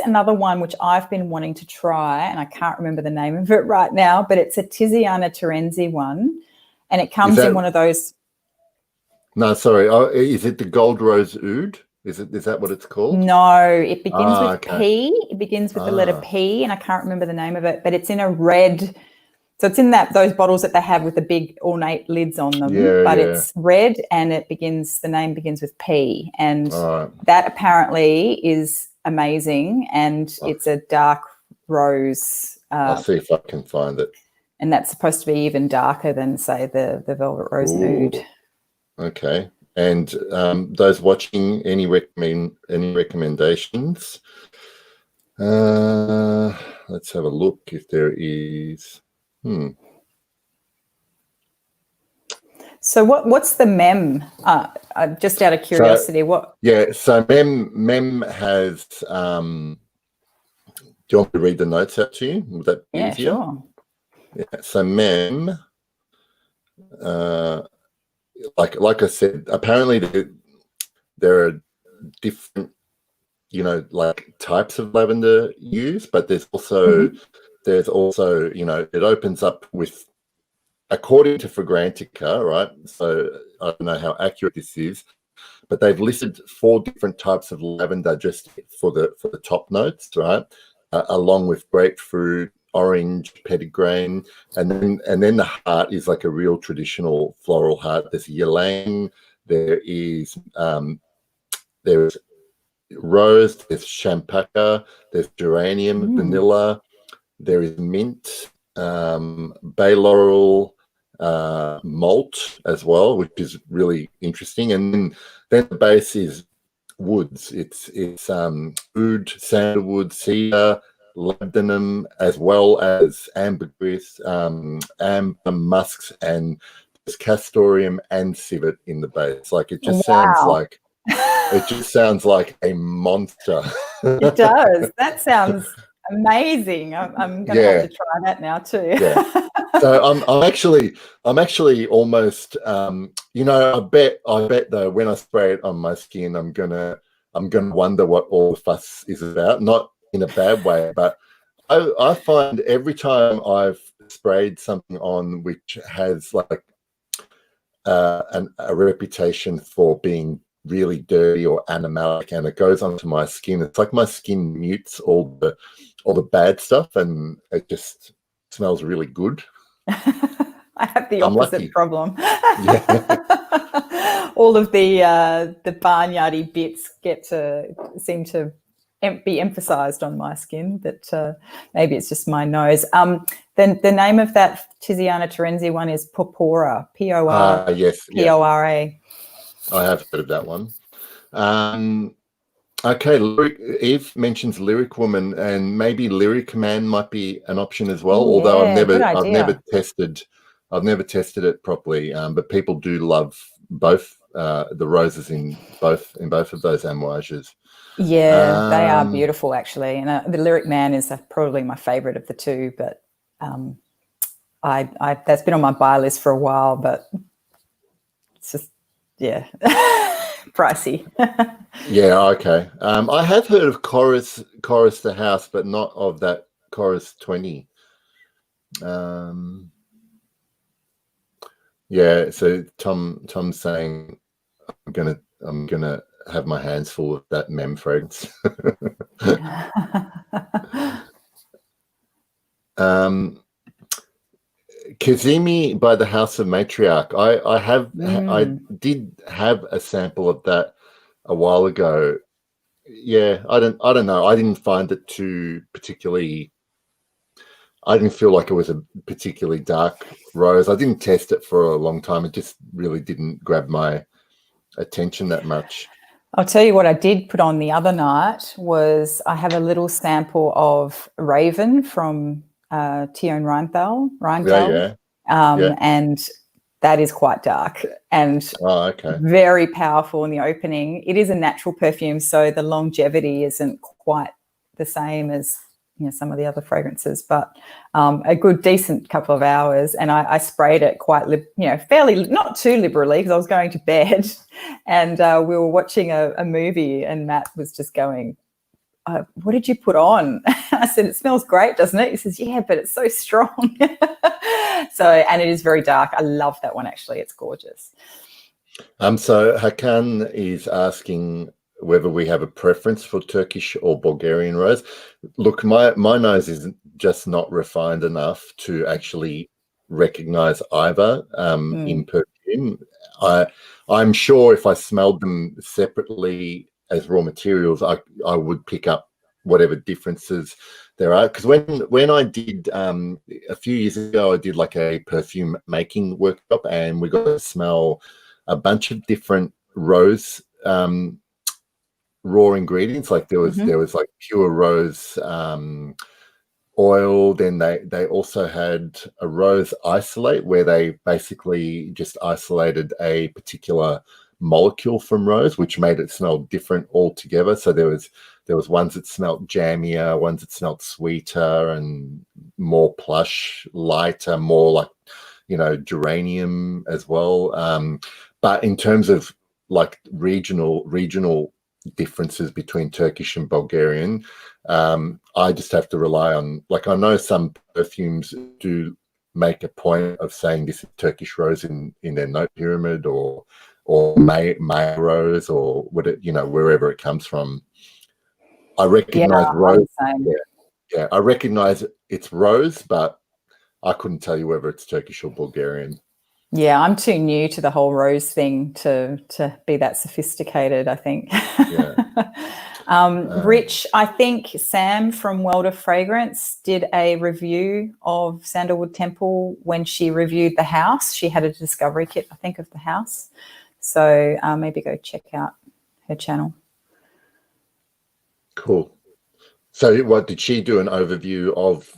another one which I've been wanting to try, and I can't remember the name of it right now, but it's a Tiziana Terenzi one, and it comes in one of those. No, sorry. Is it the Gold Rose Oud? Is that what it's called? No, it begins with P. It begins with the letter P, and I can't remember the name of it, but it's in a red. So it's in those bottles that they have with the big ornate lids on them, it's red, and the name begins with P, and that apparently is amazing, and it's a dark rose. I'll see if I can find it. And that's supposed to be even darker than, say, the Velvet Rose and Oud. Okay. And those watching, any recommendations? Let's have a look if there is. So what's the mem? Just out of curiosity, what? Yeah, so mem has. Do you want me to read the notes out to you? Would that be easier? Sure. Yeah, so mem. Like I said, apparently there are different, like types of lavender used, but there's also, it opens up with, according to Fragrantica, right? So I don't know how accurate this is, but they've listed 4 different types of lavender just for the top notes, right? Along with grapefruit, orange, petitgrain, and then the heart is like a real traditional floral heart. There's ylang, there's rose, there's champaca, there's geranium, vanilla, there is mint, bay laurel, malt as well, which is really interesting. And then the base is woods. It's oud, sandalwood, cedar, labdanum, as well as ambergris, amber musks, and there's castoreum and civet in the base. Like it just sounds like a monster. It does. That sounds amazing. I'm going to have to try that now too. Yeah. So I'm actually almost I bet though when I spray it on my skin I'm gonna wonder what all the fuss is about. Not in a bad way, but I find every time I've sprayed something on which has like a reputation for being really dirty or animalic, and it goes onto my skin, it's like my skin mutes all the bad stuff, and it just smells really good. I have the opposite problem. all of the barnyardy bits seem to be emphasized on my skin, but maybe it's just my nose. Then the name of that Tiziana Terenzi one is Porpora, P-O-R-P-O-R-A. Yes, I have heard of that one. Okay, Eve mentions Lyric Woman, and maybe Lyric Man might be an option as well. Although I've never tested it properly. But people do love both the roses in both of those amouages. Yeah, they are beautiful actually, and the Lyric Man is probably my favorite of the two. But I that's been on my buy list for a while, but it's just pricey. Yeah, okay. I have heard of Chorus the House, but not of that Chorus 20. Yeah, so Tom's saying I'm gonna have my hands full of that mem fragrance. Kazimi by the House of Matriarch. I did have a sample of that a while ago. Yeah, I don't know. I didn't find it too particularly. I didn't feel like it was a particularly dark rose. I didn't test it for a long time. It just really didn't grab my attention that much. I'll tell you what I did put on the other night was I have a little sample of Raven from Tion Reinthal. And that is quite dark and very powerful in the opening. It is a natural perfume, so the longevity isn't quite the same as some of the other fragrances, but a good decent couple of hours. And I sprayed it quite fairly, not too liberally, because I was going to bed, and we were watching a movie, and Matt was just going, what did you put on? I said, it smells great, doesn't it? He says, yeah, but it's so strong. And it is very dark. I love that one, actually. It's gorgeous. So Hakan is asking whether we have a preference for Turkish or Bulgarian rose. Look, my nose is just not refined enough to actually recognize either in perfume. I'm sure if I smelled them separately as raw materials, I would pick up whatever differences there are. Because when I did a few years ago, I did like a perfume making workshop, and we got to smell a bunch of different rose raw ingredients. Like there was like pure rose oil. Then they also had a rose isolate, where they basically just isolated a particular molecule from rose, which made it smell different altogether. So there was ones that smelled jammier, ones that smelled sweeter and more plush, lighter, more like geranium as well. But in terms of like regional differences between Turkish and Bulgarian, I just have to rely on, like, I know some perfumes do make a point of saying this is Turkish rose in their note pyramid, or May rose, or wherever it comes from. I recognize rose. Yeah, I recognize it's rose, but I couldn't tell you whether it's Turkish or Bulgarian. Yeah, I'm too new to the whole rose thing to be that sophisticated, I think. Yeah. Rich, I think Sam from World of Fragrance did a review of Sandalwood Temple when she reviewed the house. She had a discovery kit, I think, of the house. So maybe go check out her channel. Cool. So what did she do, an overview of?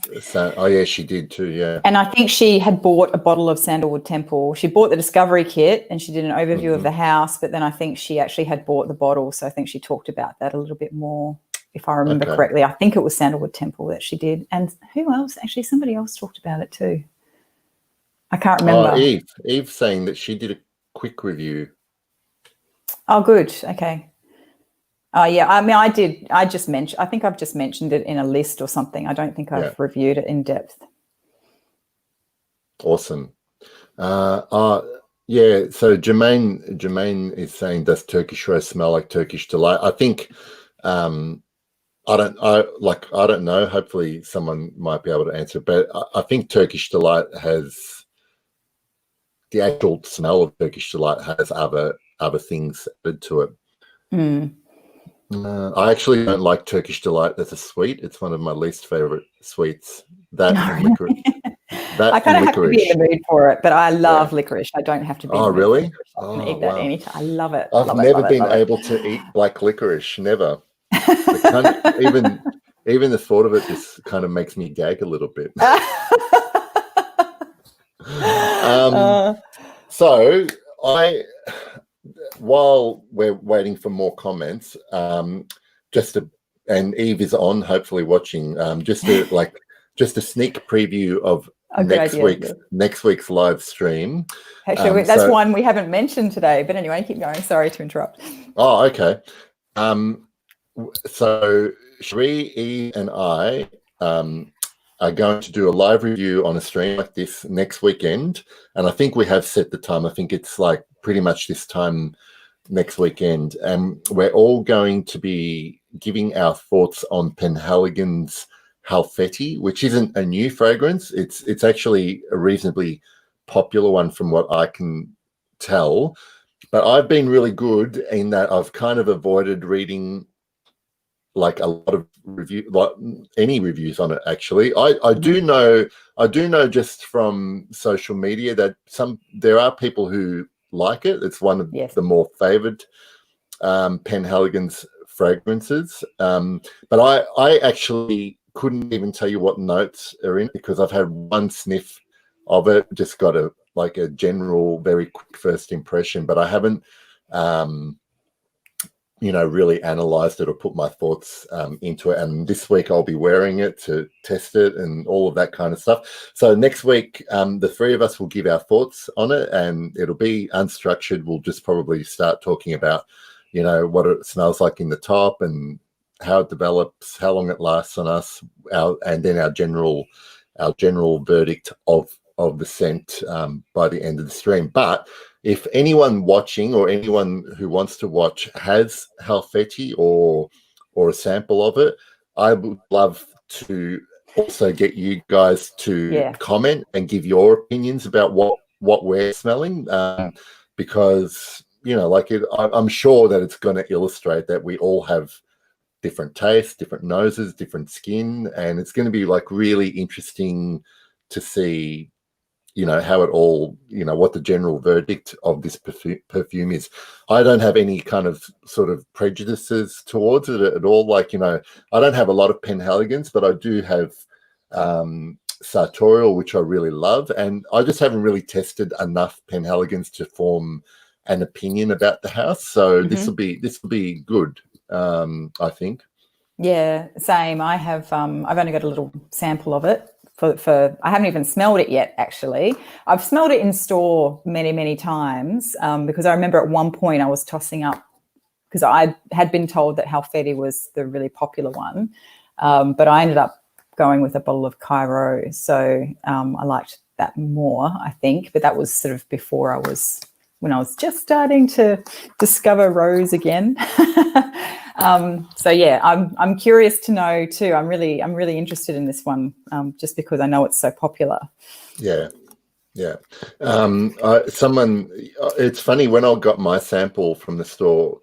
Oh yeah, she did too. Yeah. And I think she had bought a bottle of Sandalwood Temple. She bought the discovery kit and she did an overview of the house, but then I think she actually had bought the bottle. So I think she talked about that a little bit more, if I remember correctly. I think it was Sandalwood Temple that she did. And who else? Actually, somebody else talked about it too. I can't remember. Oh, Eve saying that she did a quick review. Oh, good. Okay. Oh, yeah. I mean, I think I've just mentioned it in a list or something. I don't think I've reviewed it in depth. Awesome. Yeah. So Jermaine is saying, does Turkish rose smell like Turkish delight? I think, I don't know. Hopefully someone might be able to answer, but I think Turkish delight has, the actual smell of Turkish delight has other other things added to it. Mm. I actually don't like Turkish Delight as a sweet. It's one of my least favorite sweets. That and licorice. I kind of have to be in the mood for it, but I love licorice. I don't have to be in the mood for licorice. I can eat that anytime. I love it. I've never been able to eat black licorice. Never. Even the thought of it just kind of makes me gag a little bit. So while we're waiting for more comments, and Eve is on, hopefully watching, just a sneak preview of next week's live stream. Actually, that's one we haven't mentioned today, but anyway, keep going. Sorry to interrupt. Oh, okay. So Cherie, Eve, and I are going to do a live review on a stream like this next weekend, and I think we have set the time. I think it's like pretty much this time next weekend, and we're all going to be giving our thoughts on Penhaligon's Halfeti, which isn't a new fragrance. It's actually a reasonably popular one from what I can tell, but I've been really good in that I've kind of avoided reading like a lot of any reviews on it. Actually, I do know just from social media that there are people who like it. It's one of the more favored Penhaligon's fragrances, but I actually couldn't even tell you what notes are in it because I've had one sniff of it, just got a general very quick first impression, but I haven't really analyzed it or put my thoughts into it. And this week I'll be wearing it to test it and all of that kind of stuff. So next week, the three of us will give our thoughts on it, and it'll be unstructured. We'll just probably start talking about, what it smells like in the top and how it develops, how long it lasts on us, and then our general verdict of the scent by the end of the stream. But if anyone watching or anyone who wants to watch has Halfeti or a sample of it, I would love to also get you guys to comment and give your opinions about what we're smelling, because I'm sure that it's going to illustrate that we all have different tastes, different noses, different skin, and it's going to be like really interesting to see how it all, what the general verdict of this perfume is. I don't have any kind of sort of prejudices towards it at all. I don't have a lot of Penhaligons, but I do have Sartorial, which I really love, and I just haven't really tested enough Penhaligons to form an opinion about the house. So this will be good, I think. Yeah, same. I have. I've only got a little sample of it. For I haven't even smelled it yet, actually. I've smelled it in store many, many times because I remember at one point I was tossing up because I had been told that Halfeti was the really popular one, but I ended up going with a bottle of Cairo. So I liked that more, I think, but that was sort of when I was just starting to discover rose again. So yeah, I'm curious to know too. I'm really interested in this one, just because I know it's so popular. Yeah. It's funny, when I got my sample from the store,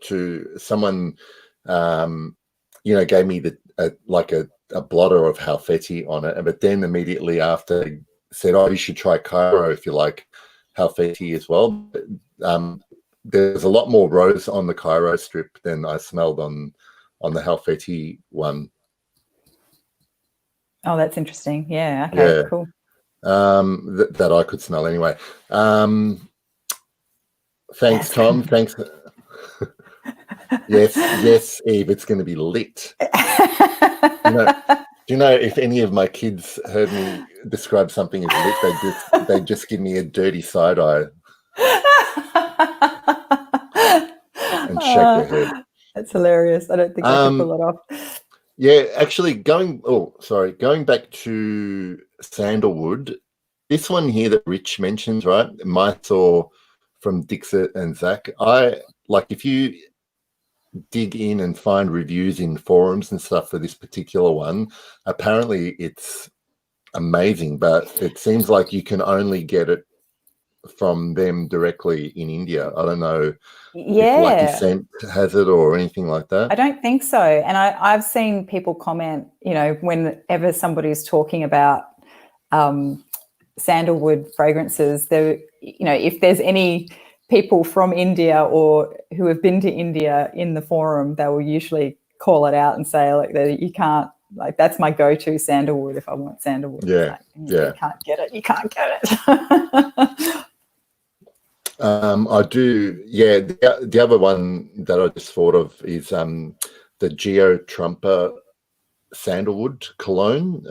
someone gave me a blotter of Halfeti on it, but then immediately after said, "Oh, you should try Cairo if you like Halfeti as well." There's a lot more rose on the Cairo strip than I smelled on the Halfeti one. Oh, that's interesting. Yeah. Okay. Cool. That I could smell anyway. Thanks, Tom. Thanks. Yes, Eve. It's going to be lit. Do you know if any of my kids heard me describe something as lit, they just give me a dirty side eye. And shake their head. That's hilarious. I don't think I can pull it off. Yeah, actually, going back to Sandalwood, this one here that Rich mentions, right? Mysore from Dixit and Zach. If you dig in and find reviews in forums and stuff for this particular one, apparently it's amazing, but it seems like you can only get it from them directly in India. I don't know if Lucky Yeah. Scent has it or anything like I that. don't think so. And I've seen people comment, whenever somebody's talking about sandalwood fragrances, if there's any people from India or who have been to India in the forum, they will usually call it out and say, like, that you can't, like, that's my go-to sandalwood if I want sandalwood. Yeah, You can't get it. You can't get it. I do. Yeah, the other one that I just thought of is the Geo Trumper sandalwood cologne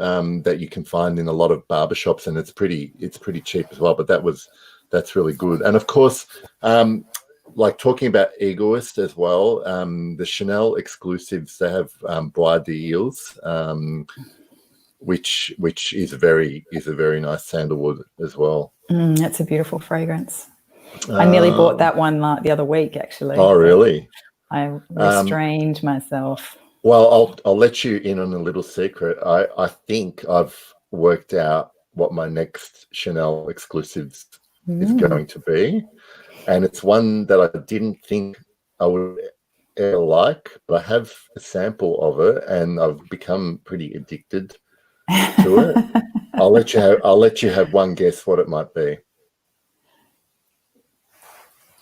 that you can find in a lot of barbershops, and it's pretty cheap as well. But that's really good. And of course, like talking about Egoist as well, the Chanel exclusives, they have Bois d'Eels, which is a very nice sandalwood as well. That's a beautiful fragrance. I nearly bought that one the other week, actually. Oh, really? I restrained myself. Well, I'll let you in on a little secret. I think I've worked out what my next Chanel exclusives is going to be, and it's one that I didn't think I would ever like, but I have a sample of it, and I've become pretty addicted to it. I'll let you have one guess what it might be.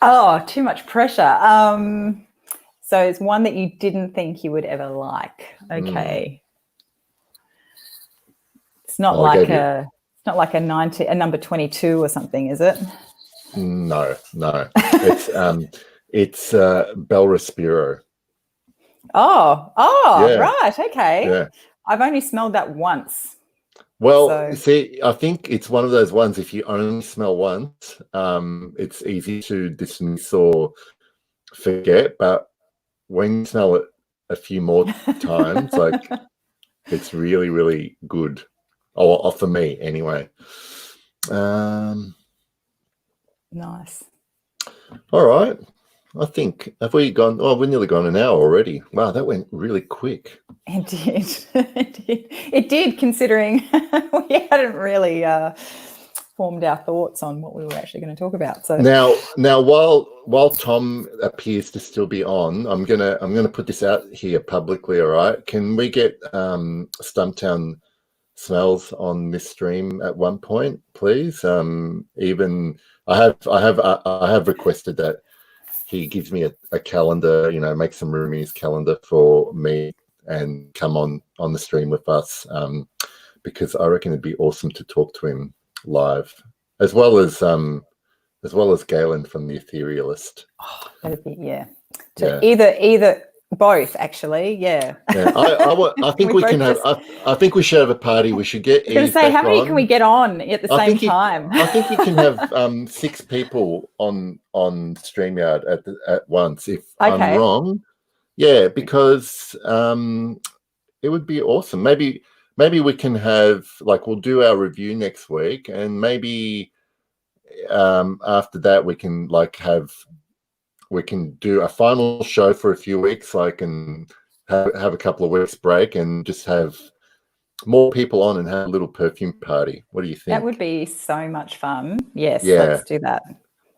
Oh, too much pressure. So it's one that you didn't think you would ever like. Okay. It's not like a number 22 or something, is it? No. It's Bel Respiro. Oh, yeah. Right. Okay. Yeah. I've only smelled that once. Well, see, I think it's one of those ones, if you only smell once, it's easy to dismiss or forget. But when you smell it a few more times, like, it's really, really good. Or for me, anyway. Nice. All right. I think, have we gone? Oh, we're nearly gone an hour already. Wow, that went really quick. It did. It did, considering we hadn't really formed our thoughts on what we were actually going to talk about. So now, while Tom appears to still be on, I'm gonna put this out here publicly. All right, can we get Stumptown Smells on this stream at one point, please? Even I have requested that he gives me a calendar, make some room in his calendar for me and come on the stream with us, because I reckon it'd be awesome to talk to him live, as well as Galen from the Etherealist. Oh, that'd be either both, actually. Yeah. I think we can have. I think we should have a party. We should get. I was going to say, how many can we get on at the same time? I think you can have 6 people on StreamYard at once. If I'm wrong, yeah, because it would be awesome. Maybe we can have, like, we'll do our review next week, and maybe after that we can do a final show for a few weeks, and have a couple of weeks break and just have more people on and have a little perfume party. What do you think? That would be so much fun. Yes, let's do that.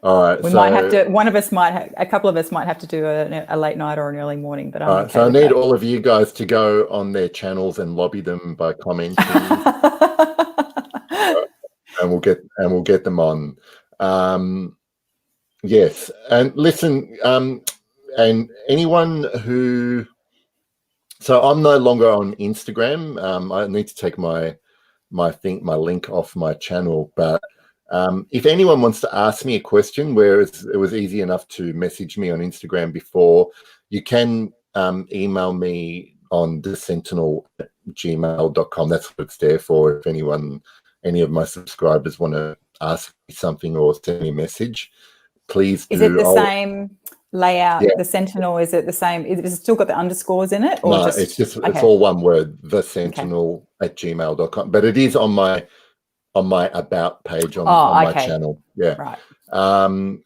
All right. We might have to, a couple of us might have to do a late night or an early morning, but I'm okay. So I need all of you guys to go on their channels and lobby them by commenting. And we'll get them on. Yes. And listen, and anyone who, so I'm no longer on Instagram. I need to take my link off my channel, but if anyone wants to ask me a question, whereas it was easy enough to message me on Instagram before, you can email me on thesentinel@gmail.com. That's what it's there for. If any of my subscribers want to ask me something or send me a message, please do. Is it the same layout? Yeah. The Sentinel, is it the same? Is it still got the underscores in it? Or no, it's all one word, thesentinel@gmail.com. But it is on my about page on my channel. Yeah. Right.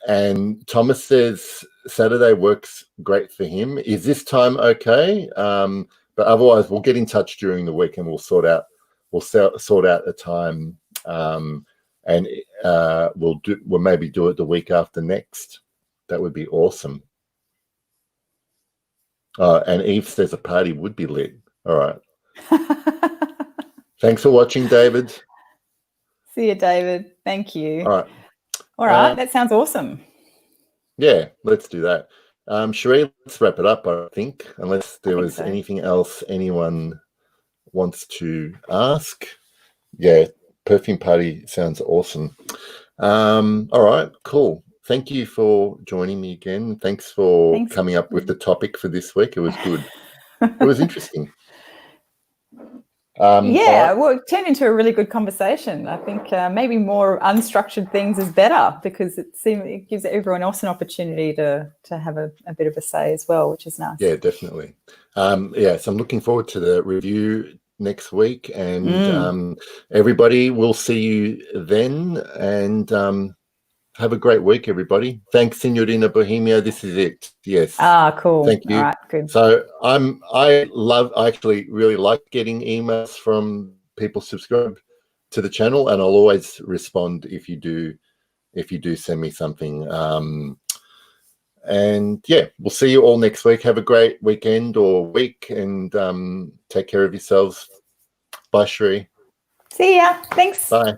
And Thomas says Saturday works great for him. Is this time okay? But otherwise we'll get in touch during the week and we'll sort out a time and we'll maybe do it the week after next. That would be awesome. And Eve says a party would be lit. All right. Thanks for watching, David. See you, David. Thank you. All right. That sounds awesome. Yeah, let's do that. Cherie, let's wrap it up, I think, unless there was anything else anyone wants to ask. Yeah, perfume party sounds awesome. All right, cool. Thank you for joining me again. Thanks for coming up with the topic for this week. It was good. It was interesting. Well, it turned into a really good conversation. I think maybe more unstructured things is better, because it gives everyone else an opportunity to have a bit of a say as well, which is nice. Yeah, definitely. So I'm looking forward to the review next week, and everybody, we'll see you then, and have a great week, everybody. Thanks, Signorina Bohemia. This is it. Yes. Cool. Thank you. All right, good. So I actually really like getting emails from people subscribe to the channel, and I'll always respond if you do send me something. And yeah, we'll see you all next week. Have a great weekend or week, and take care of yourselves. Bye, Cherie. See ya. Thanks. Bye.